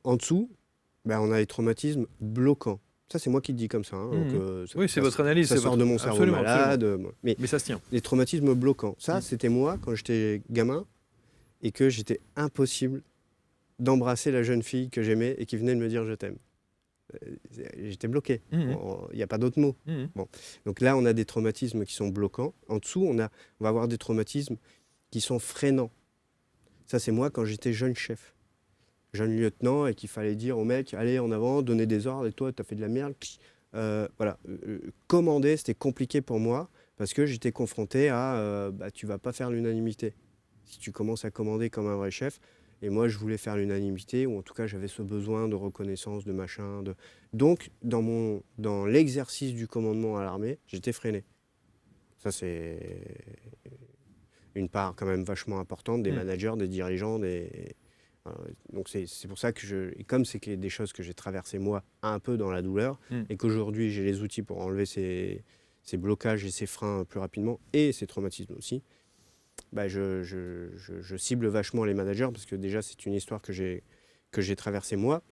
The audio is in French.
En dessous, on a les traumatismes bloquants. Ça, c'est moi qui le dis comme ça. Donc, oui, c'est votre analyse. Ça sort de mon cerveau malade. Mais ça se tient. Les traumatismes bloquants, ça, c'était moi quand j'étais gamin et que j'étais impossible d'embrasser la jeune fille que j'aimais et qui venait de me dire « je t'aime ». J'étais bloqué. Il n'y a pas d'autre mot. Bon. Donc là, on a des traumatismes qui sont bloquants. En dessous, on va avoir des traumatismes qui sont freinants. Ça, c'est moi quand j'étais jeune chef, jeune lieutenant, et qu'il fallait dire au mec, allez en avant, donner des ordres, et toi, tu as fait de la merde. Voilà. Commander, c'était compliqué pour moi, parce que j'étais confronté à, tu vas pas faire l'unanimité. Si tu commences à commander comme un vrai chef, et moi, je voulais faire l'unanimité, ou en tout cas, j'avais ce besoin de reconnaissance, de machin. Donc, dans l'exercice du commandement à l'armée, j'étais freiné. Ça, c'est une part quand même vachement importante des managers, des dirigeants. Donc, c'est pour ça que et comme c'est des choses que j'ai traversées moi un peu dans la douleur, et qu'aujourd'hui, j'ai les outils pour enlever ces blocages et ces freins plus rapidement, et ces traumatismes aussi, je cible vachement les managers parce que déjà, c'est une histoire que j'ai traversée moi.